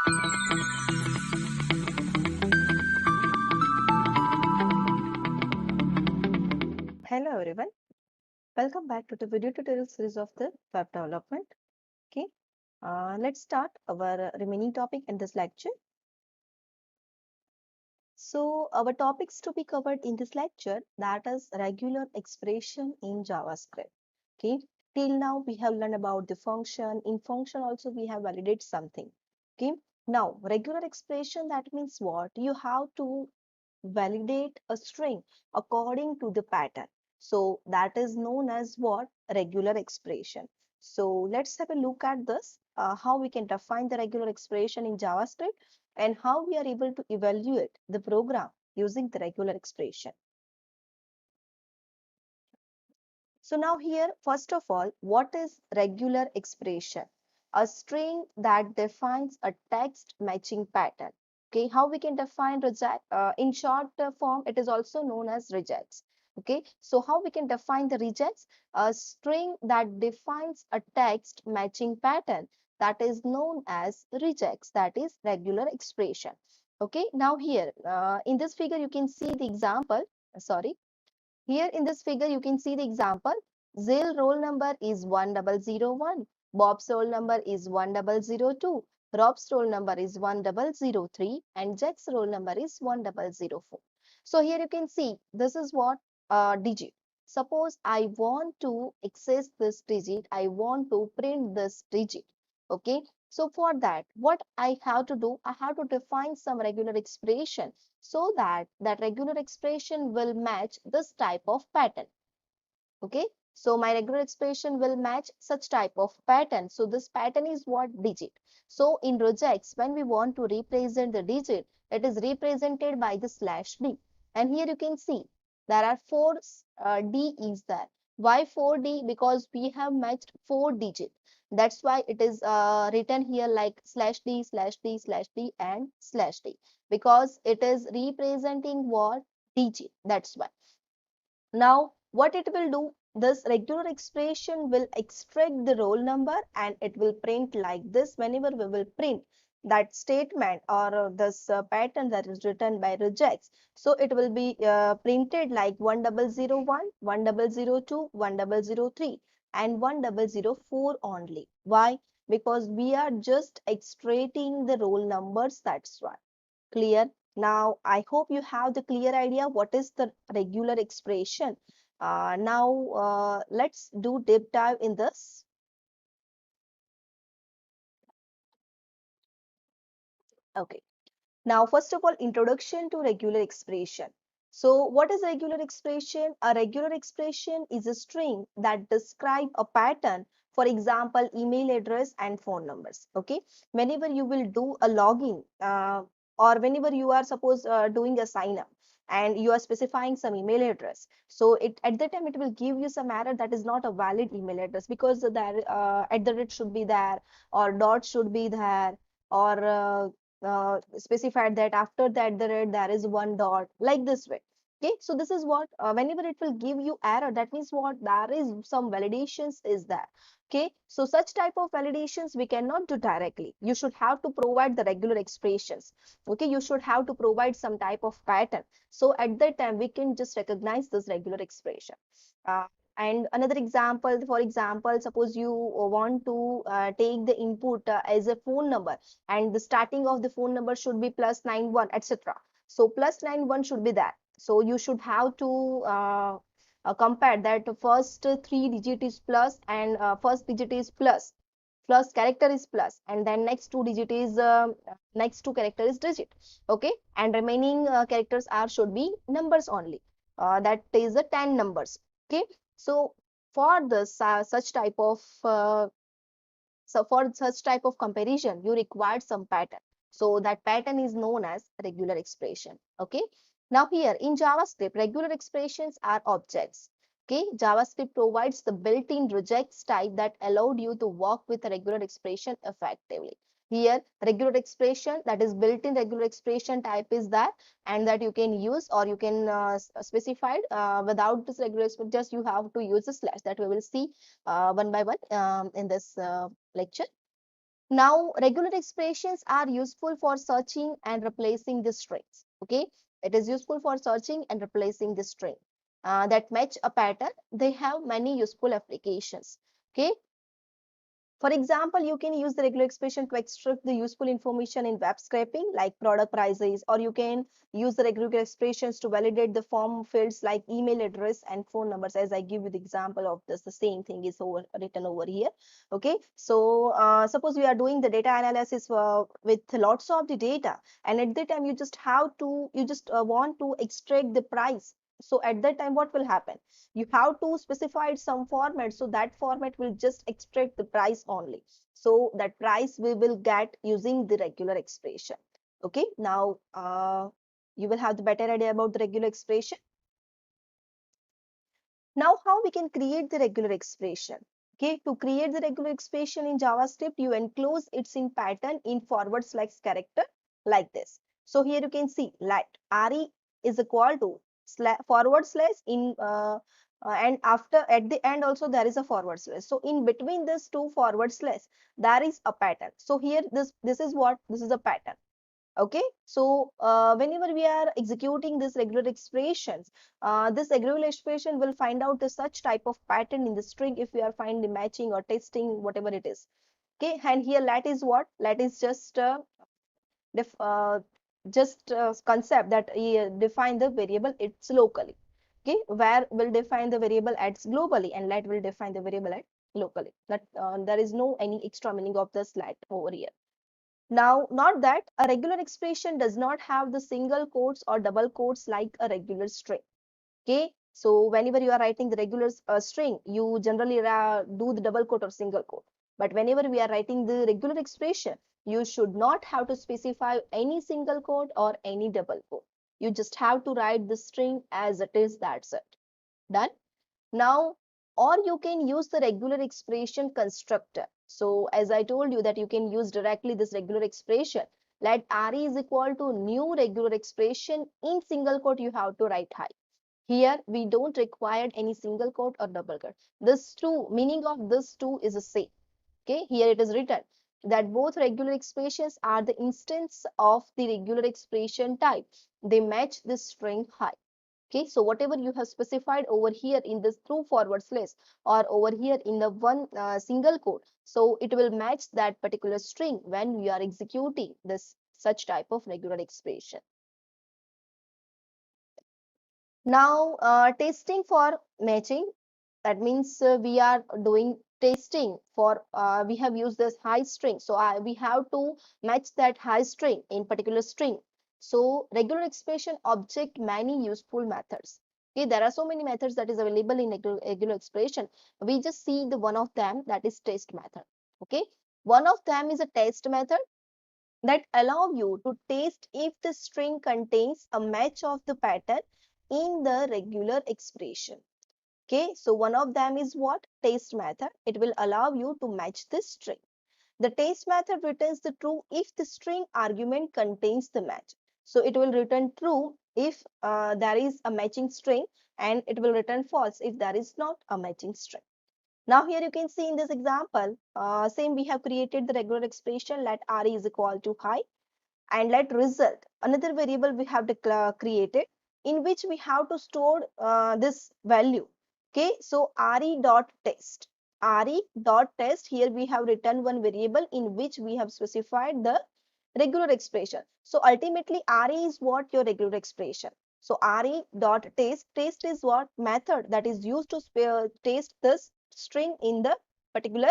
Hello everyone, welcome back to the video tutorial series of the web development. Okay, let's start our remaining topic in this lecture. So our topics to be covered in this lecture, that is regular expression in JavaScript. Okay, till now we have learned about the function. In function also we have validated something. Okay, now regular expression, that means what? You have to validate a string according to the pattern. So that is known as what? Regular expression. So let's have a look at this, how we can define the regular expression in JavaScript and how we are able to evaluate the program using the regular expression. So now here, first of all, what is regular expression? A string that defines a text matching pattern. Okay, how we can define reject? In short form, it is also known as regex. Okay, so how we can define the regex? A string that defines a text matching pattern, that is known as regex, that is regular expression. Okay, now here in this figure, you can see the example. Sorry. Here in this figure, you can see the example. Zil roll number is 1001. Bob's roll number is 1002. Rob's roll number is 1003. And Jack's roll number is 1004. So here you can see this is what digit. Suppose I want to access this digit. I want to print this digit. Okay. So for that, what I have to do, I have to define some regular expression so that that regular expression will match this type of pattern. Okay, so my regular expression will match such type of pattern. So this pattern is what? Digit. So in regex, when we want to represent the digit, it is represented by the slash d. And here you can see there are four d is there. Why 4d? Because we have matched 4 digit. That's why it is written here like slash d slash d slash d and slash d, because it is representing what? Digit. That's why. Now, what it will do, this regular expression will extract the roll number and it will print like this. Whenever we will print that statement or this pattern that is written by regex, so it will be printed like 1001, 1002, 1003 and 1004 only. Why? Because we are just extracting the roll numbers, that's why. Clear? Now, I hope you have the clear idea what is the regular expression. Now, let's do deep dive in this. Okay. Now, first of all, introduction to regular expression. So, what is regular expression? A regular expression is a string that describe a pattern. For example, email address and phone numbers. Okay. Whenever you will do a login, or whenever you are suppose doing a sign up and you are specifying some email address, so it at that time it will give you some error that is not a valid email address, because there at the rate should be there, or dot should be there, or specified that after that the rate there is one dot, like this way. Okay, so this is what whenever it will give you error, that means what? There is some validations is there. Okay, so such type of validations we cannot do directly. You should have to provide the regular expressions. Okay, you should have to provide some type of pattern, so at that time we can just recognize this regular expression. uh, and another example, for example, suppose you want to take the input as a phone number, and the starting of the phone number should be +91, etc. So +91 should be there. So you should have to compare that first three digit is plus, and first digit is plus, plus character is plus, and then next two digit is next two character is digit. Okay, and remaining characters are should be numbers only. That is the 10 numbers. Okay, so for this such type of so for such type of comparison, you require some pattern. So that pattern is known as regular expression. Okay. Now here in JavaScript, regular expressions are objects. Okay. JavaScript provides the built-in regex type that allowed you to work with a regular expression effectively. Here, regular expression, that is built-in regular expression type is that, and that you can use, or you can specify without this regular expression, just you have to use a slash, that we will see one by one in this lecture. Now, regular expressions are useful for searching and replacing the strings. Okay, it is useful for searching and replacing the string that match a pattern. They have many useful applications. Okay, for example, you can use the regular expression to extract the useful information in web scraping, like product prices, or you can use the regular expressions to validate the form fields like email address and phone numbers. As I give you the example of this, the same thing is written over here. Okay, so suppose we are doing the data analysis with lots of the data, and at that time you just want to extract the price. So at that time, what will happen? You have to specify some format, so that format will just extract the price only. So that price we will get using the regular expression. Okay, now you will have the better idea about the regular expression. Now, how we can create the regular expression? Okay, to create the regular expression in JavaScript, you enclose its in pattern in forward slash character like this. So here you can see let re is equal to forward slash in and after at the end also there is a forward slash. So in between this two forward slash there is a pattern. So here this is what this is a pattern. Okay, so whenever we are executing this regular expressions, this regular expression will find out the such type of pattern in the string if we are finding matching or testing whatever it is. Okay, and here let is what? Let is just def, concept that define the variable it's locally. Okay, where will define the variable at globally, and let will define the variable at locally. That there is no any extra meaning of this let over here. Now, not that a regular expression does not have the single quotes or double quotes like a regular string. Okay, so whenever you are writing the regular string, you generally do the double quote or single quote. But whenever we are writing the regular expression, you should not have to specify any single quote or any double quote. You just have to write the string as it is. That's it. Done. Now, or you can use the regular expression constructor. So as I told you that you can use directly this regular expression. Let re is equal to new regular expression in single quote you have to write high. Here we don't require any single quote or double quote. This two meaning of this two is the same. Okay, here it is written that both regular expressions are the instance of the regular expression type. They match the string high. Okay, so whatever you have specified over here in this through forward slash or over here in the one single quote, so it will match that particular string when we are executing this such type of regular expression. Now, testing for matching, that means we are doing testing for we have used this high string, so we have to match that high string in particular string. So regular expression object many useful methods. Okay, there are so many methods that is available in regular expression. We just see the one of them, that is test method. Okay, one of them is a test method that allow you to test if the string contains a match of the pattern in the regular expression. Okay, so one of them is what? Test method. It will allow you to match the string. The test method returns the true if the string argument contains the match. So it will return true if there is a matching string, and it will return false if there is not a matching string. Now here you can see in this example, same we have created the regular expression let re is equal to high, and let result another variable we have created in which we have to store this value. Okay, so re dot test, re dot test, here we have written one variable in which we have specified the regular expression. So ultimately re is what? Your regular expression. So re dot test, test is what? Method that is used to test this string in the particular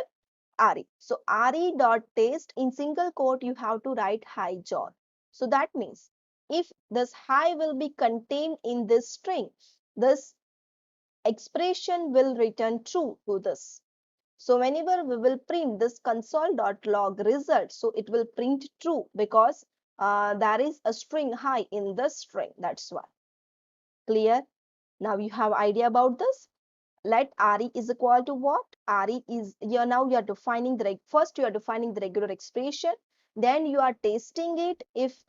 re. So re dot test in single quote you have to write hi John. So that means if this hi will be contained in this string, this expression will return true to this. So whenever we will print this console.log result, so it will print true because there is a string hi in the string. That's why. Clear? Now you have idea about this. Let re is equal to what? Re is here. Now you are defining the first you are defining the regular expression, then you are testing it if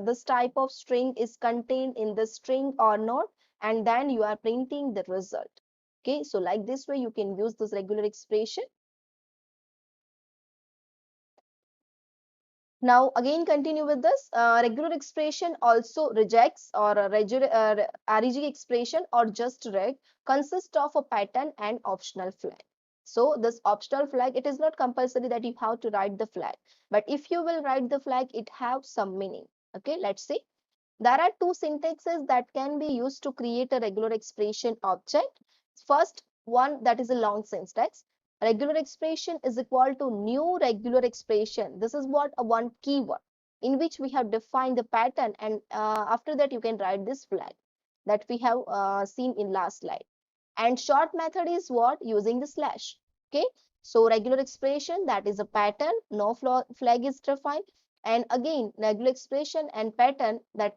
this type of string is contained in the string or not, and then you are printing the result. Okay, so like this way you can use this regular expression. Now again continue with this. Regular expression also rejects or REG expression or just reg consists of a pattern and optional flag. So this optional flag, it is not compulsory that you have to write the flag, but if you will write the flag, it have some meaning. Okay, let's see. There are two syntaxes that can be used to create a regular expression object. First one, that is a long syntax. Regular expression is equal to new regular expression. This is what a one keyword in which we have defined the pattern, and after that you can write this flag that we have seen in last slide. And short method is what? Using the slash. Okay. So regular expression, that is a pattern, no flag is defined. And again, regular expression and pattern, that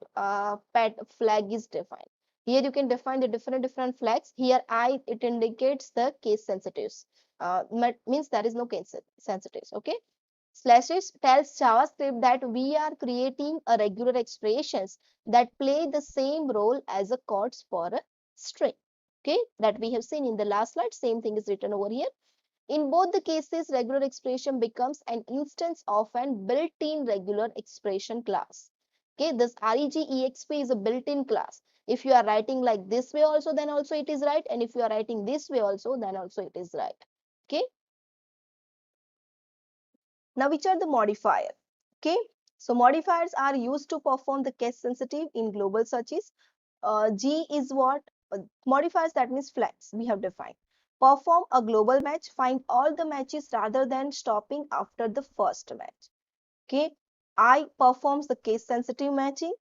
flag is defined. Here you can define the different flags. Here it indicates the case sensitives. Means there is no case sensitives. Okay. Slashes tells JavaScript that we are creating a regular expressions that play the same role as a chords for a string. Okay, that we have seen in the last slide. Same thing is written over here. In both the cases, regular expression becomes an instance of an built-in regular expression class. Okay, this regexp is a built-in class. If you are writing like this way also, then also it is right. And if you are writing this way also, then also it is right. Okay. Now, which are the modifier? Okay, so modifiers are used to perform the case sensitive in global searches. G is what? Modifiers, that means flags we have defined. Perform a global match, find all the matches rather than stopping after the first match. Okay, I performs the case sensitive matching,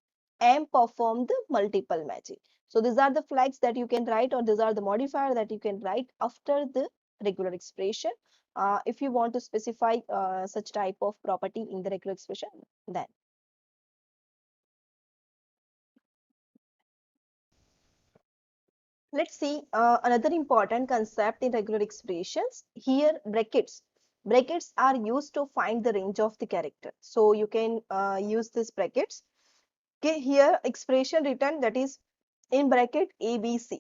M perform the multiple matching. So these are the flags that you can write, or these are the modifier that you can write after the regular expression. If you want to specify such type of property in the regular expression, then. Let's see another important concept in regular expressions. Here, brackets. Brackets are used to find the range of the character. So you can use these brackets. Okay, here expression written, that is in bracket ABC.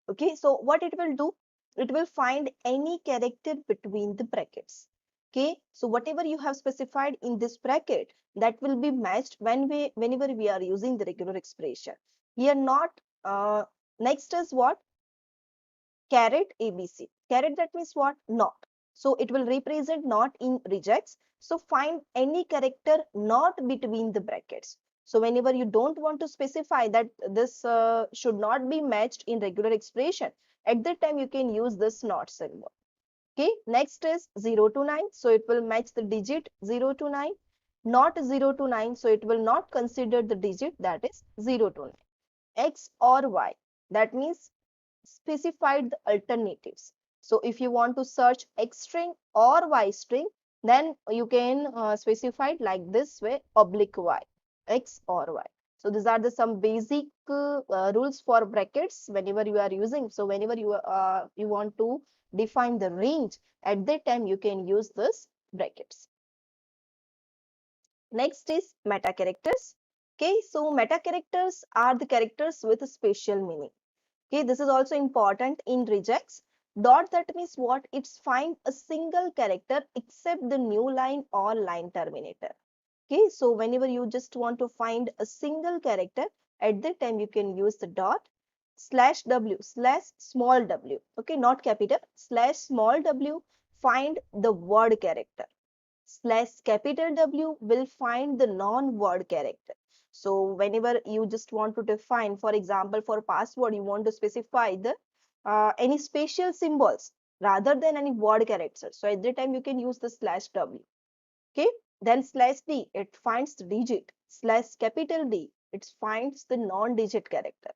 Okay, so what it will do? It will find any character between the brackets. Okay, so whatever you have specified in this bracket, that will be matched whenever we are using the regular expression. Here not next is what? Caret ABC. Caret, that means what? Not. So it will represent not in regex. So find any character not between the brackets. So whenever you don't want to specify that this should not be matched in regular expression, at that time you can use this not symbol. Okay, next is 0 to 9. So it will match the digit 0 to 9. Not 0 to 9. So it will not consider the digit, that is 0 to 9. X or Y. That means specified the alternatives. So if you want to search X string or Y string, then you can specify it like this way, oblique Y, X or Y. So these are the some basic rules for brackets whenever you are using. So whenever you want to define the range, at that time you can use this brackets. Next is meta characters. Okay, so meta characters are the characters with a special meaning. Okay, this is also important in regex. Dot, that means what? It's find a single character except the new line or line terminator. Okay, so whenever you just want to find a single character, at that time you can use the dot slash w slash small w. Okay, not capital, slash small w, find the word character. Slash capital W will find the non-word character. So whenever you just want to define, for example, for password, you want to specify the any special symbols rather than any word character. So at that time you can use the slash W. Okay. Then slash D, it finds the digit. Slash capital D, it finds the non-digit character.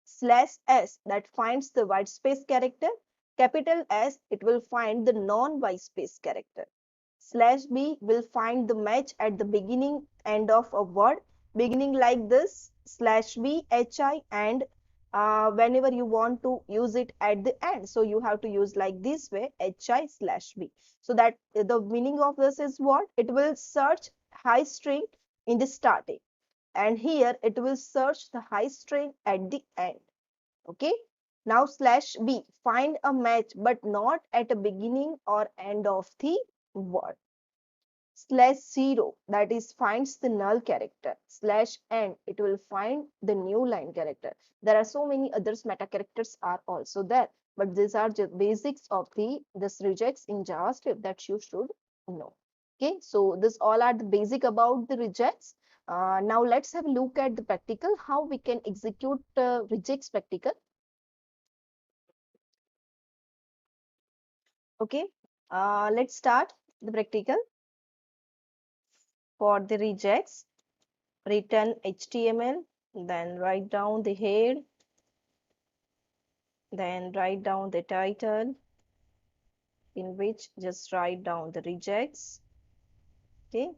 Slash S, that finds the white space character. Capital S, it will find the non-white space character. Slash B will find the match at the beginning end of a word, beginning like this, slash B, HI, and whenever you want to use it at the end. So you have to use like this way, HI slash B. So that the meaning of this is what? It will search high string in the starting. And here it will search the high string at the end. Okay. Now slash B, find a match but not at the beginning or end of the word. /0, that is finds the null character, /n, it will find the new line character. There are so many others meta characters are also there, but these are just basics of the this regex in JavaScript that you should know. Okay, so this all are the basic about the regex. Now let's have a look at the practical, how we can execute regex practical. Okay, let's start the practical. For the regex, return HTML, then write down the head, then write down the title, in which just write down the regex. Okay,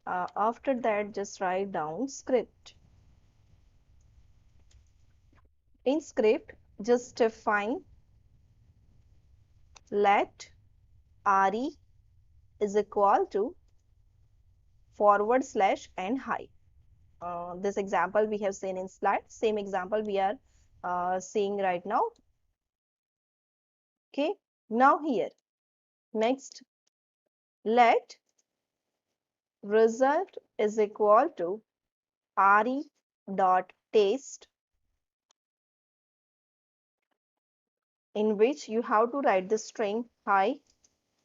after that just write down script. In script, just define let re is equal to / and high. This example we have seen in slide, same example we are seeing right now. Okay, now here next, let result is equal to re dot taste, in which you have to write the string hi.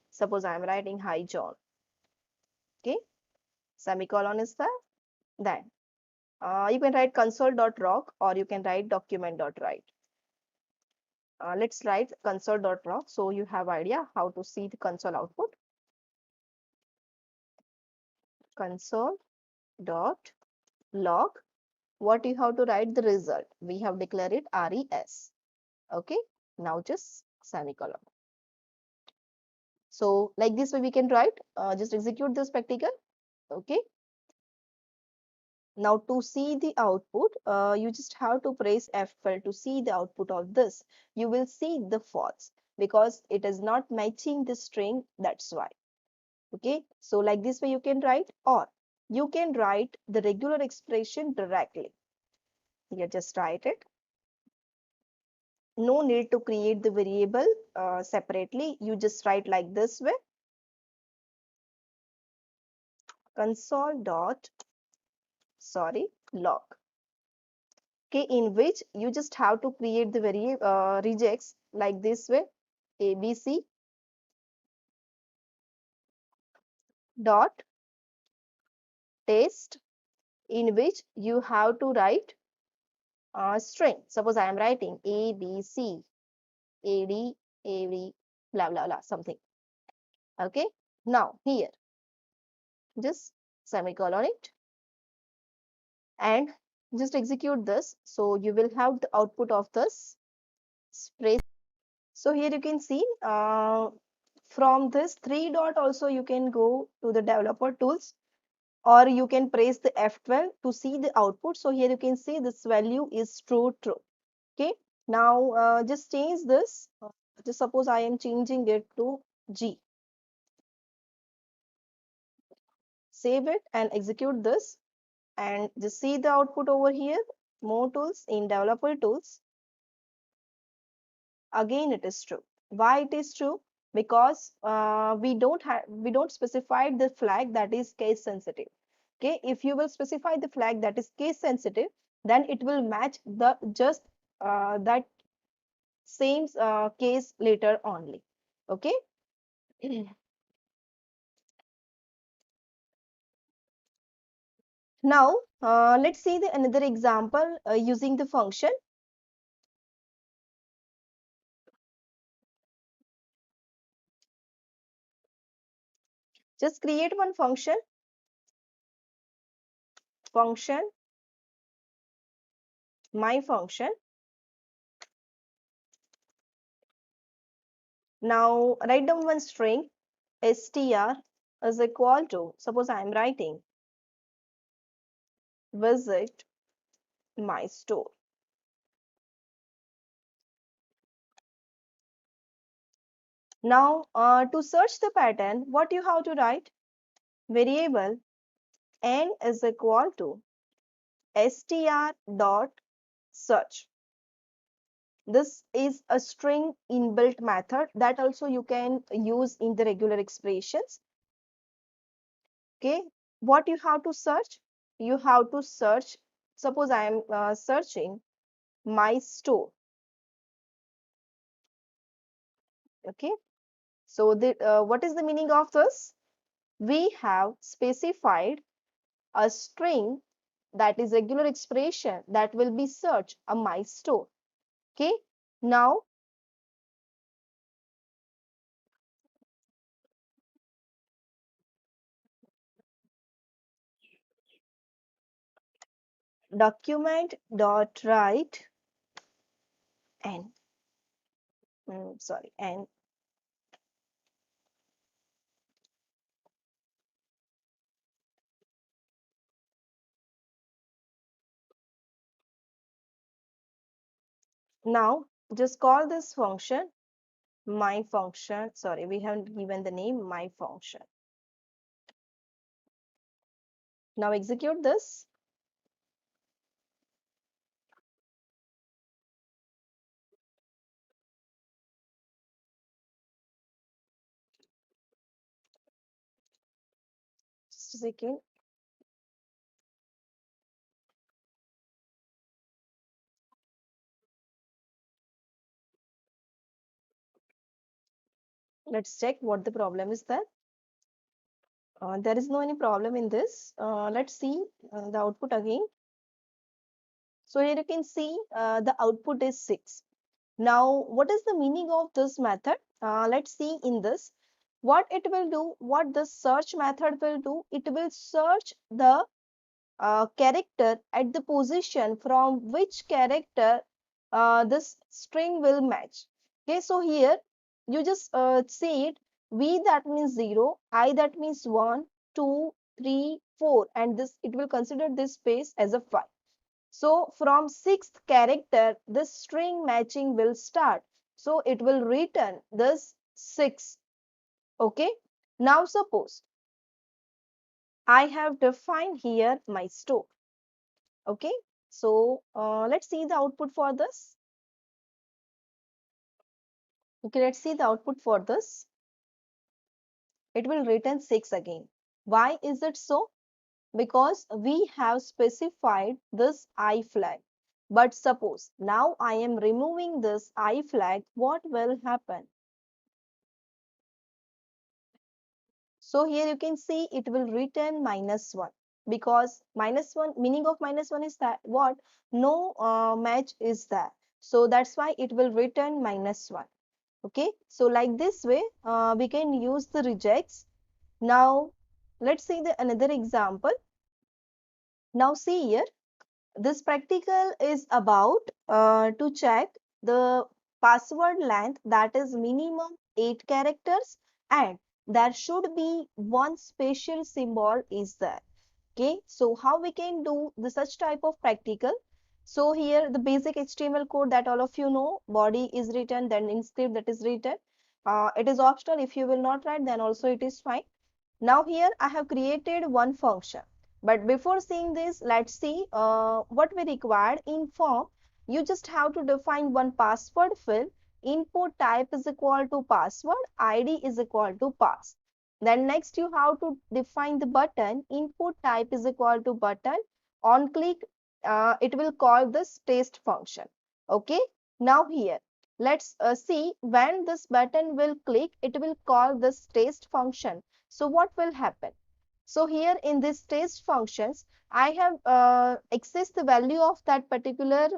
Suppose I am writing hi John. Okay, semicolon is there. Then you can write console.log or you can write document.write. Let's write console.log so you have idea how to see the console output. Console.log. What you have to write the result? We have declared it res. Okay, now just semicolon. So like this way we can write, just execute this practical. Okay. Now to see the output, you just have to press F12 to see the output of this. You will see the false because it is not matching the string, that's why. Okay, so like this way you can write, or you can write the regular expression directly. You just write it. No need to create the variable separately. You just write like this way. Console.log. Okay, in which you just have to create the regex like this way. ABC dot test, in which you have to write a string. Suppose I am writing ABC, AD, AD, blah, blah, blah, something. Okay. Now here, just semicolon it and just execute this. So you will have the output of this spray. So here you can see from this three dot also you can go to the developer tools, or you can press the F12 to see the output. So here you can see this value is true. Okay, now just change this. Just suppose I am changing it to G. Save it and execute this and just see the output over here. More tools, in developer tools. Again it is true. Why it is true? Because we don't specify the flag that is case sensitive. Okay, if you will specify the flag that is case sensitive, then it will match the just that same case later only. Okay. Now let's see the another example using the function. Just create one function my function. Now write down one string str is equal to, suppose I am writing visit my store. Now to search the pattern, what you have to write? Variable n is equal to str dot search. This is a string inbuilt method that also you can use in the regular expressions. Okay, what you have to search? You have to search, suppose I am searching my store. Okay, so what is the meaning of this? We have specified a string that is regular expression that will be searched a my store. Okay, now document dot write n, sorry, n. Now just call this function my function. Sorry, we haven't given the name my function. Now execute this. Just a second. Let's check what the problem is there. There is no any problem in this. Let's see the output again. So here you can see the output is 6. Now, what is the meaning of this method? Let's see in this. What it will do, what the search method will do, it will search the character at the position from which character this string will match. Okay, so here you just see it. V that means 0, I that means 1, 2, 3, 4, and this it will consider this space as a 5. So from sixth character, this string matching will start. So it will return this 6. Okay. Now suppose I have defined here my store. Okay. So let's see the output for this. Okay, let's see the output for this. It will return 6 again. Why is it so? Because we have specified this I flag. But suppose now I am removing this I flag, what will happen? So here you can see it will return -1 because -1 meaning of -1 is that what? No match is there. So that's why it will return -1. Okay. So like this way we can use the rejects. Now let's see the another example. Now see here. This practical is about to check the password length that is minimum 8 characters and there should be one special symbol is there. Okay, so how we can do the such type of practical? So here the basic HTML code that all of you know, body is written, then in script that is written. It is optional. If you will not write, then also it is fine. Now here I have created one function. But before seeing this, let's see what we required in form. You just have to define one password field. Input type is equal to password, ID is equal to pass. Then next you have to define the button. Input type is equal to button. On click, it will call this test function. Okay. Now here, let's see when this button will click, it will call this test function. So what will happen? So here in this test functions, I have accessed the value of that particular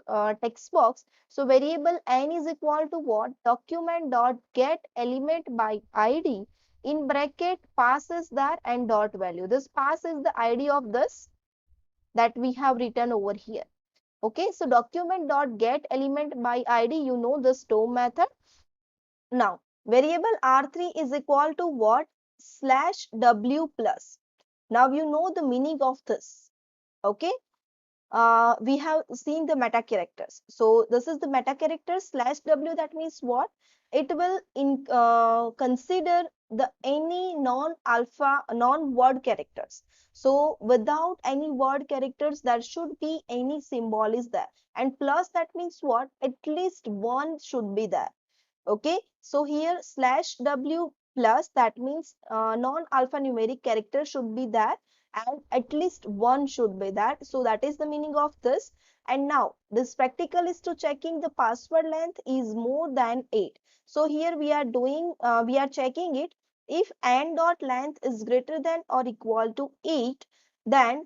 text box. So variable n is equal to what? Document dot get element by id in bracket passes that and dot value. This pass is the id of this that we have written over here. Okay, so document dot get element by id, you know the store method. Now variable r3 is equal to what? Slash w plus. Now you know the meaning of this. Okay. We have seen the meta characters. So this is the meta character slash w. That means what? It will consider the any non-alpha, non-word characters. So without any word characters, there should be any symbol is there. And plus that means what? At least one should be there. Okay. So here slash w plus, that means non-alphanumeric character should be there and at least one should be that. So that is the meaning of this. And now this practical is to checking the password length is more than 8. So here we are doing, we are checking it. If n dot length is greater than or equal to 8, then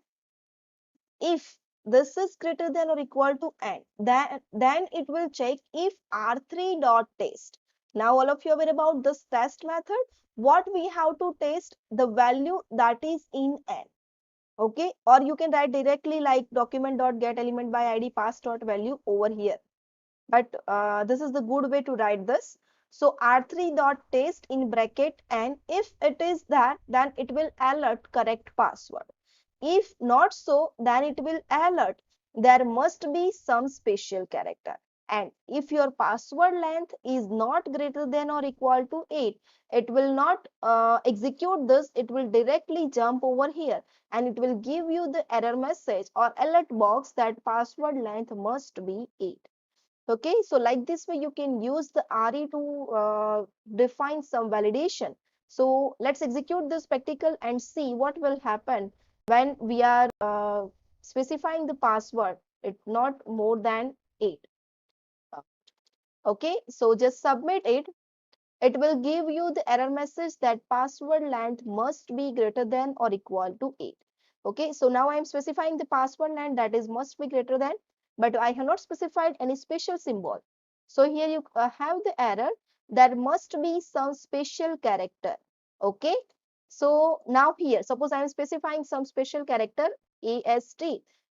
if this is greater than or equal to n, then it will check if R3 dot test. Now all of you are aware about this test method. What we have to test the value that is in n. Okay, or you can write directly like document dot get element by id pass dot value over here. But this is the good way to write this. So R3 dot test in bracket, and if it is that, then it will alert correct password. If not so, then it will alert there must be some special character. And if your password length is not greater than or equal to 8, it will not execute this. It will directly jump over here and it will give you the error message or alert box that password length must be 8. Okay, so like this way you can use the RE to define some validation. So let's execute this practical and see what will happen when we are specifying the password. It's not more than 8. Okay, so just submit it. It will give you the error message that password length must be greater than or equal to 8. Okay, so now I am specifying the password length that is must be greater than, but I have not specified any special symbol. So here you have the error, there must be some special character. Okay, so now here, suppose I am specifying some special character AST.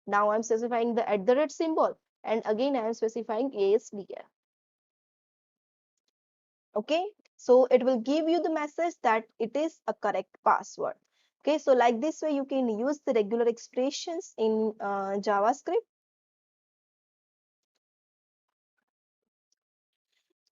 Now I am specifying the @ symbol and again I am specifying ASDR. Okay, so it will give you the message that it is a correct password. Okay, so like this way you can use the regular expressions in JavaScript.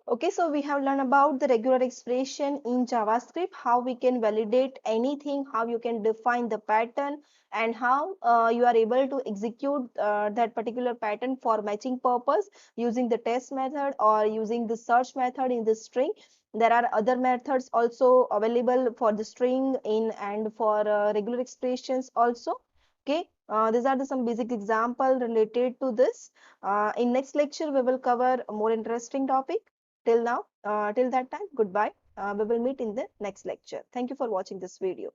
Okay, so we have learned about the regular expression in JavaScript, how we can validate anything, how you can define the pattern, and how you are able to execute that particular pattern for matching purpose using the test method or using the search method in the string. There are other methods also available for the string in and for regular expressions also. Okay, these are the some basic example related to this. In next lecture, we will cover a more interesting topic. Till now, till that time, goodbye. We will meet in the next lecture. Thank you for watching this video.